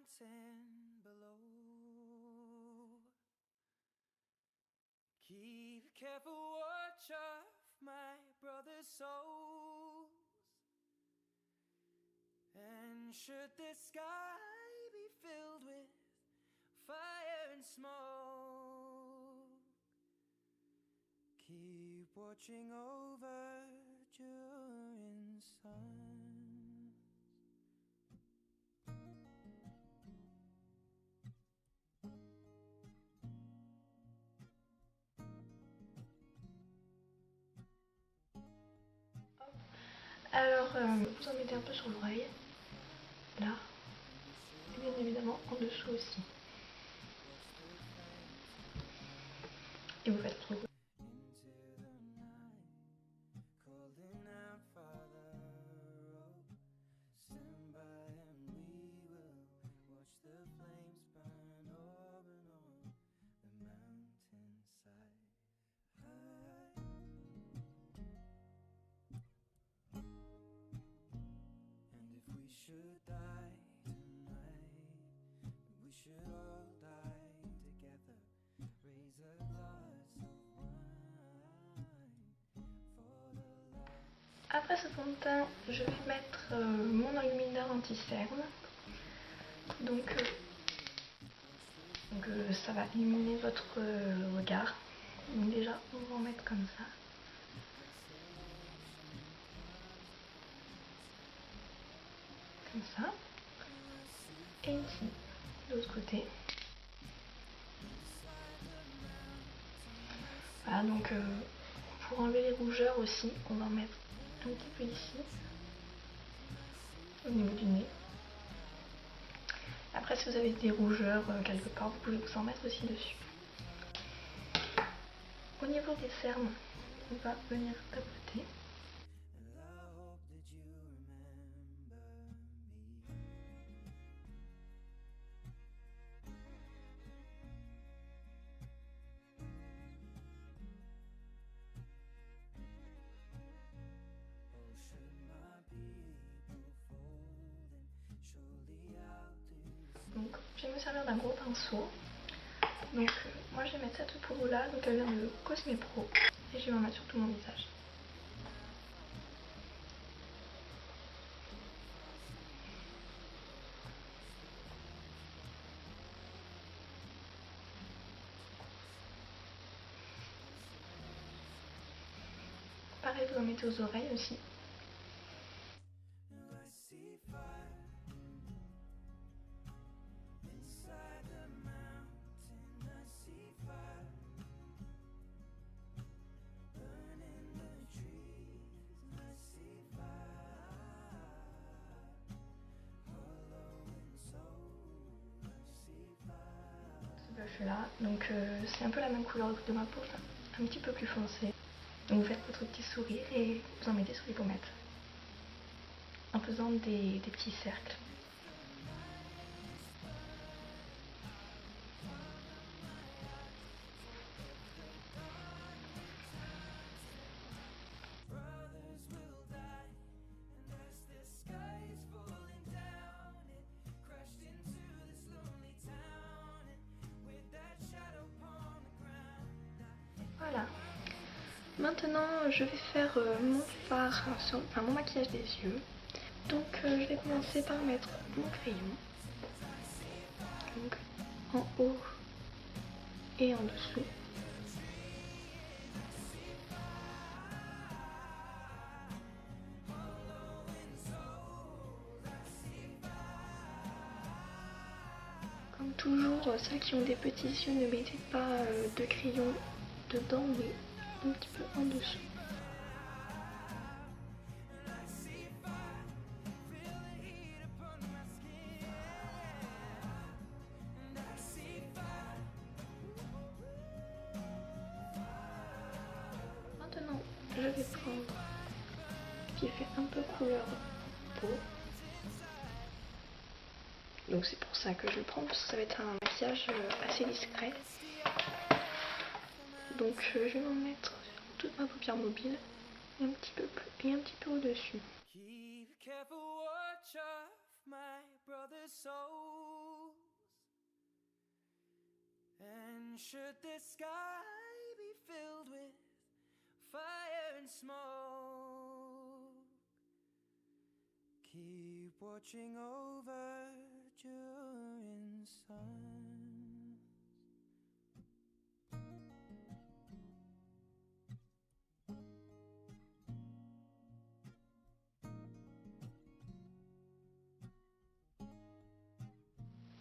mountain below. Keep careful watch of my brother's souls. And should the sky be filled with fire and smoke, keep watching over during suns. Alors, vous en mettez un peu sur l'oreille, là, et bien évidemment en dessous aussi. Et vous faites trop. Should die tonight, we should all die together. Raise a glass of wine for the love. Après ce fond de teint, je vais mettre mon enlumineur anti-cerne. Donc ça va illuminer votre regard. Donc déjà, on va en mettre comme ça. Comme ça. Et ici, de l'autre côté. Voilà, donc pour enlever les rougeurs aussi, on va en mettre un petit peu ici, au niveau du nez. Après, si vous avez des rougeurs quelque part, vous pouvez vous en mettre aussi dessus. Au niveau des cernes, on va venir tapoter. Donc je vais me servir d'un gros pinceau. Donc moi je vais mettre cette peau là, donc elle vient de Cosme Pro. Et je vais en mettre sur tout mon visage. Pareil, vous en mettez aux oreilles aussi. Blush là, donc c'est un peu la même couleur de ma peau, un petit peu plus foncé. Donc vous faites votre petit sourire et vous en mettez sur les pommettes en faisant des petits cercles. Voilà. Maintenant, je vais faire mon fard, enfin mon maquillage des yeux. Donc, je vais commencer par mettre mon crayon. Donc, en haut et en dessous. Comme toujours, ceux qui ont des petits yeux, ne mettez pas de crayon dedans, mais un petit peu en dessous. Maintenant, je vais prendre ce qui fait un peu couleur peau. Donc c'est pour ça que je le prends, parce que ça va être un maquillage assez discret. Donc je vais m'en mettre sur toute ma paupière mobile et un petit peu plus et un petit peu au-dessus. Keep careful watch of my brother's soul. And should the sky be filled with fire and smoke, keep watching over during suns.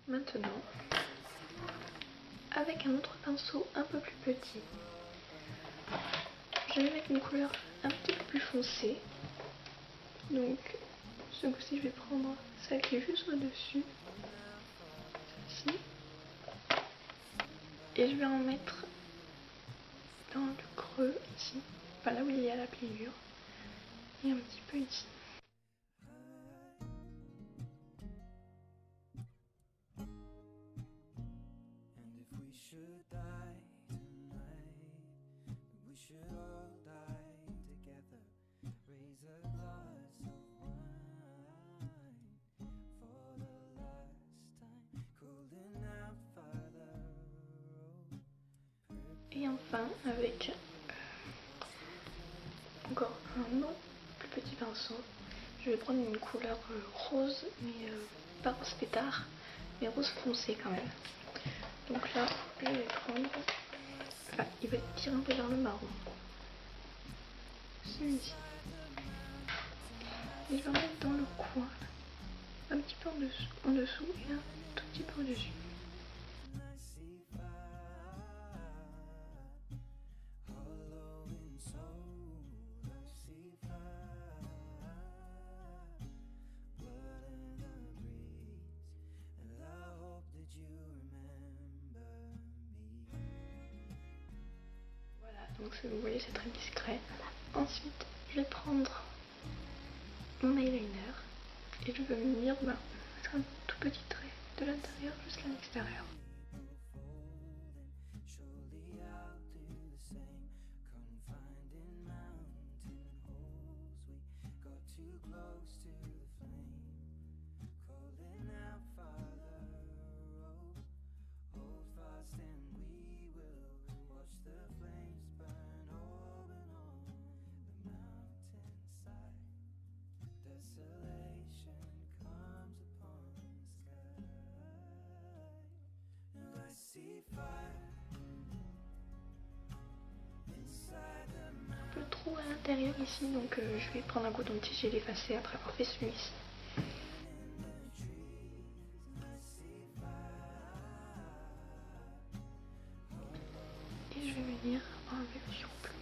Maintenant, avec un autre pinceau un peu plus petit, je vais mettre une couleur un petit peu plus foncée. Donc, ce coup-ci, je vais prendre celle qui est juste au-dessus, celle-ci, et je vais en mettre dans le creux ici, enfin là où il y a la pliure, et un petit peu ici. Et enfin, avec encore un autre plus petit pinceau, je vais prendre une couleur rose, mais pas rose pétard, mais rose foncé quand même. Donc là, je vais prendre, enfin, il va tirer un peu vers le marron, celui-ci. Et je vais en mettre dans le coin, un petit peu en dessous et un tout petit peu au-dessus. Donc vous voyez, c'est très discret. Ensuite, je vais prendre mon eyeliner et je vais venir mettre un tout petit trait de l'intérieur jusqu'à l'extérieur. Un peu trop à l'intérieur ici, donc je vais prendre un coton-tige et l'effacer après avoir fait celui-ci. Et je vais venir enlever le surplus.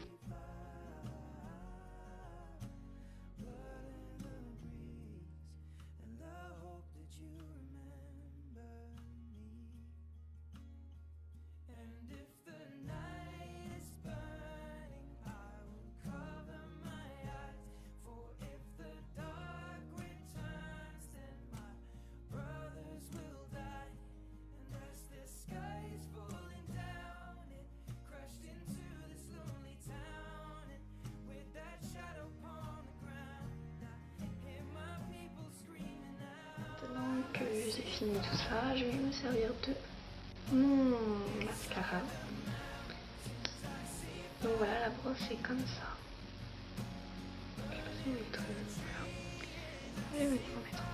Maintenant que j'ai fini tout ça, je vais me servir de mon mascara. Donc voilà, la brosse est comme ça. Je sais pas si vous voyez trop. Voilà. Je vais venir en mettre.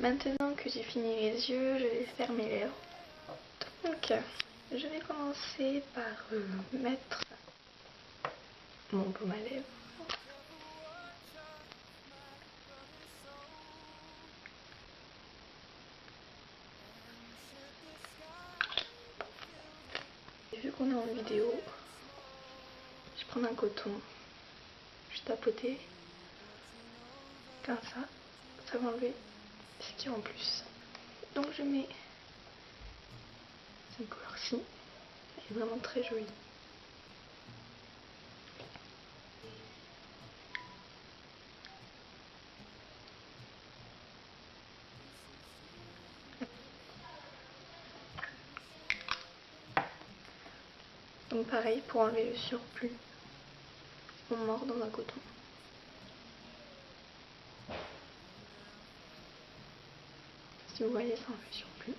Maintenant que j'ai fini les yeux, je vais faire mes lèvres. Donc, je vais commencer par mettre mon baume à lèvres. Et vu qu'on est en vidéo, je prends un coton, je tapotais comme ça, ça va enlever ce qu'il y a en plus. Donc je mets cette couleur-ci, elle est vraiment très jolie. Donc pareil, pour enlever le surplus, on mord dans un coton. Si vous voyez, ça enlève le surplus.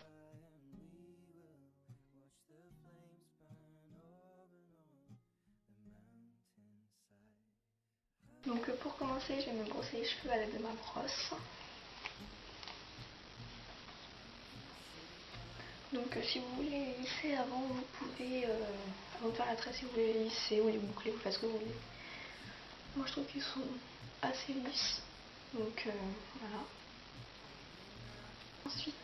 Donc pour commencer, je vais me brosser les cheveux à l'aide de ma brosse. Donc si vous voulez les lisser avant, vous pouvez, avant de faire la tresse, si vous voulez les lisser ou les boucler, vous faites ce que vous voulez. Moi je trouve qu'ils sont assez lisses, donc voilà. Ensuite,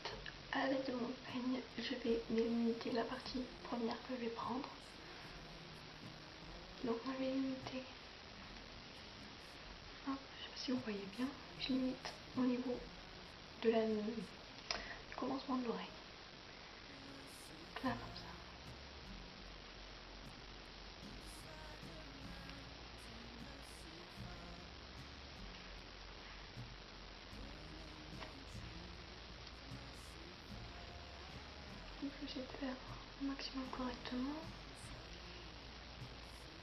à l'aide de mon peigne, je vais délimiter la partie première que je vais prendre. Donc moi je vais limiter, hop, je sais pas si vous voyez bien, je limite au niveau de du commencement de l'oreille. Là, comme ça. Donc j'essaie de faire au maximum correctement.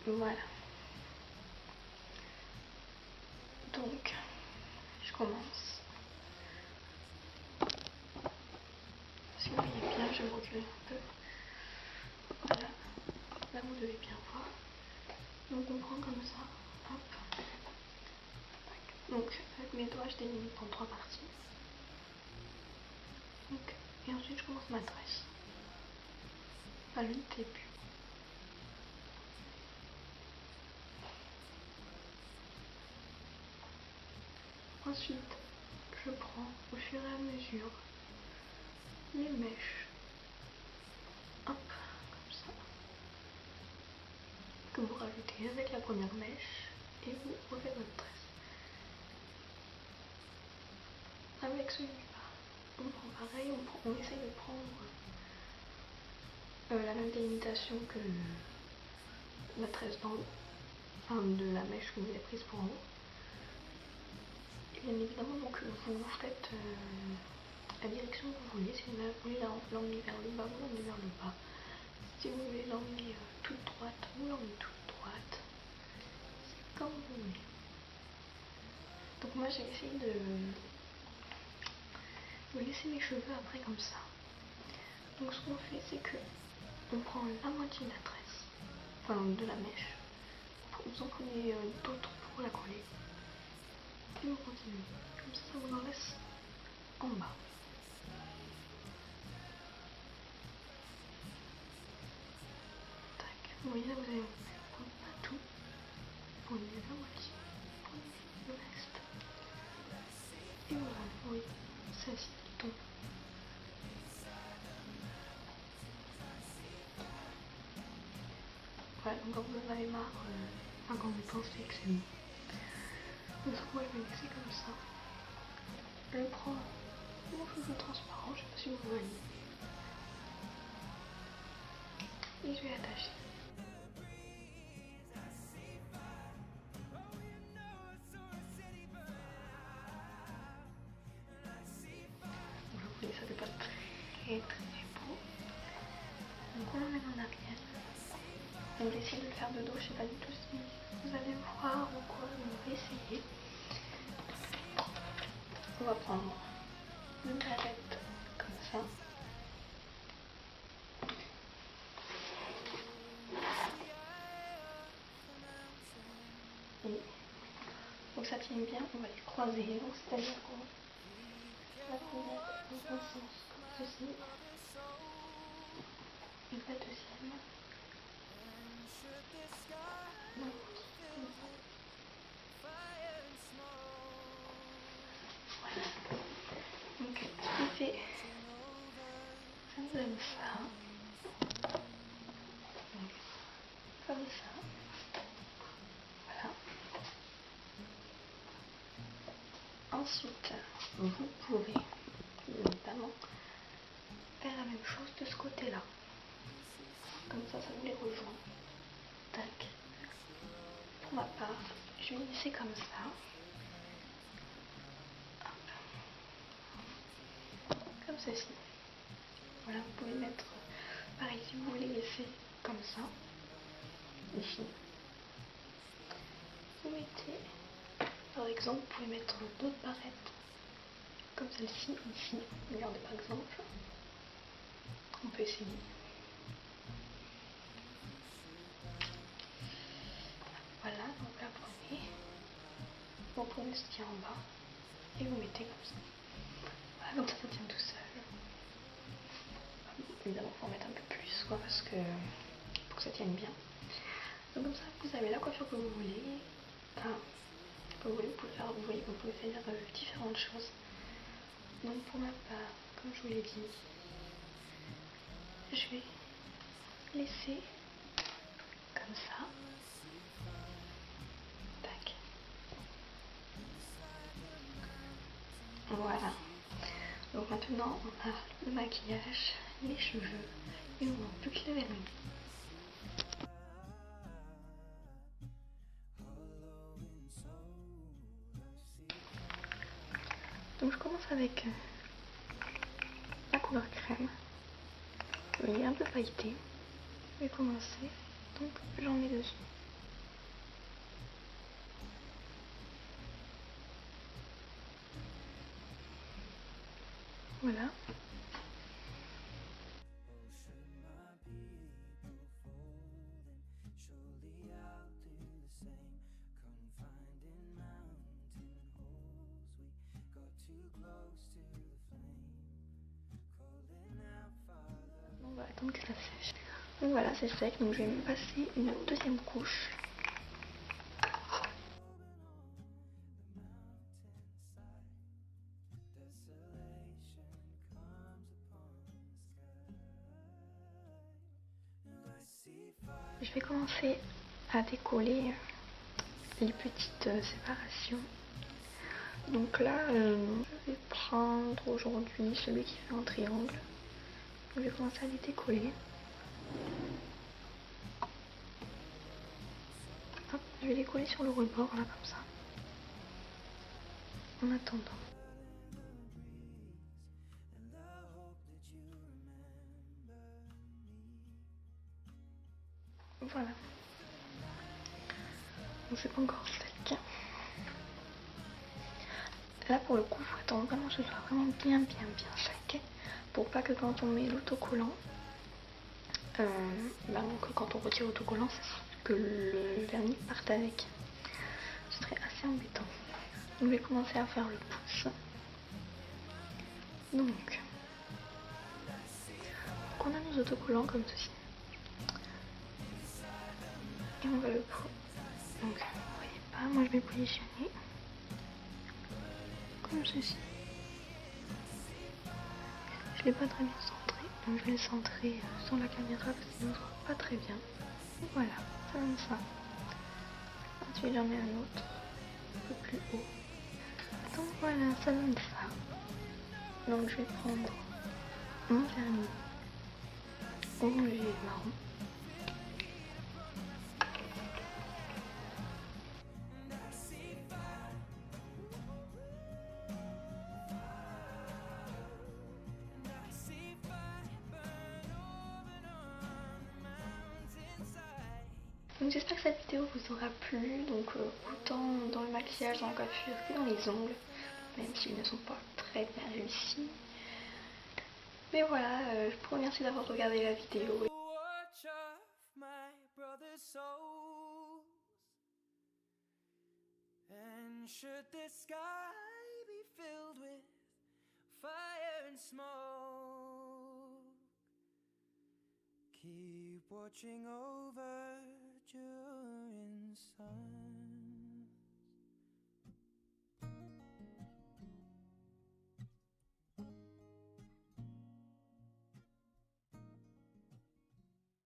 Voilà. Donc, je commence. Si vous voyez bien, je recule un peu. Voilà. Là, vous devez bien voir. Donc, on prend comme ça. Hop. Donc, avec mes doigts, je délimite en 3 parties. Donc, et ensuite, je commence ma tresse. À le début. Ensuite, je prends au fur et à mesure les mèches. Hop, comme ça. Que vous rajoutez avec la première mèche et vous refaites votre tresse. Avec celui-là, on prend pareil, on essaye de prendre la même délimitation que la tresse d'en haut, enfin de la mèche que vous avez prise pour en haut. Et bien évidemment, donc vous faites la direction que vous voulez. Si vous voulez l'emmener vers le bas, vous l'emmenez vers le bas. Si vous voulez l'emmener toute droite, vous l'emmenez toute droite. C'est comme vous voulez. Donc moi j'ai essayé de laisser mes cheveux après comme ça. Donc ce qu'on fait, c'est que on prend la moitié de la tresse, enfin de la mèche. Vous en prenez d'autres pour la coller. Et vous continuez. Comme ça vous en laisse en bas. Tac. Vous voyez là, vous allez prendre pas tout. Prenez la moitié. Prenez le reste. Et voilà, vous voyez, celle-ci qui tombe. Voilà, donc quand vous en avez marre, quand vous pensez que c'est bon. Donc moi je vais laisser comme ça. Je prends mon cheveu transparent, je sais pas si vous voyez. Et je vais attacher. Donc vous voyez, ça fait pas très beau. Donc on l'emmène en arrière. On va essayer de le faire de dos, je sais pas du tout si vous allez voir ou quoi, mais on va essayer. On va prendre une clavette comme ça. Et donc ça tient bien, on va les croiser. Donc c'est-à-dire qu'on va la mettre dans un sens comme ceci. Et la deuxième dans l'autre, comme ça. Voilà. Donc ce qui fait, ça nous donne ça. Donc, comme ça. Voilà. Ensuite, vous pouvez notamment faire la même chose de ce côté-là. Comme ça vous les rejoint. Tac. Pour ma part, je vais laisser comme ça. Hop. Comme ceci. Voilà, vous pouvez mettre, pareil, si vous voulez laisser comme ça, ici. Vous mettez, par exemple, vous pouvez mettre d'autres barrettes, comme celle-ci, ici. Regardez par exemple. On peut essayer. Voilà, donc la prenez. Vous prenez ce qui est en bas et vous mettez comme ça. Voilà, comme ça tient tout seul. Évidemment, il faut en mettre un peu plus, quoi, parce que pour que ça tienne bien. Donc comme ça, vous avez la coiffure que vous voulez. Enfin, que vous voulez, vous pouvez faire, vous voyez, vous pouvez faire différentes choses. Donc pour ma part, comme je vous l'ai dit, je vais laisser comme ça. Tac. Voilà. Donc maintenant, on a le maquillage, les cheveux, et on n'a plus que le vernis. Donc je commence avec la couleur crème. Il est un peu pailleté. Je vais commencer. Donc j'en mets dessus. Voilà. On va attendre que ça sèche. Donc voilà, c'est sec. Donc je vais me passer une deuxième couche. Je vais commencer à décoller les petites séparations. Donc là, je vais prendre aujourd'hui celui qui fait un triangle. Je vais commencer à les décoller. Hop, je vais les coller sur le rebord là comme ça. En attendant. Voilà. Donc c'est pas encore sec. Là pour le coup, il faut attendre vraiment que ce soit vraiment bien sec. Pour pas que quand on met l'autocollant, que quand on retire l'autocollant, que le vernis parte avec. Ce serait assez embêtant. Donc je vais commencer à faire le pouce. Donc on a nos autocollants comme ceci. Et on va le prendre. Donc vous voyez pas, moi je vais positionner comme ceci. Je l'ai pas très bien centré, donc je vais le centrer sur la caméra parce qu'il ne se voit pas très bien. Et voilà, ça donne ça. Ensuite j'en mets un autre, un peu plus haut. Donc voilà, ça donne ça. Donc je vais prendre mon vernis rouge et marron. Donc j'espère que cette vidéo vous aura plu, donc autant dans le maquillage, dans la coiffure que dans les ongles, même s'ils ne sont pas très bien réussis. Mais voilà, je vous remercie d'avoir regardé la vidéo. And should the sky be filled with fire and smoke, keep watching over during sun.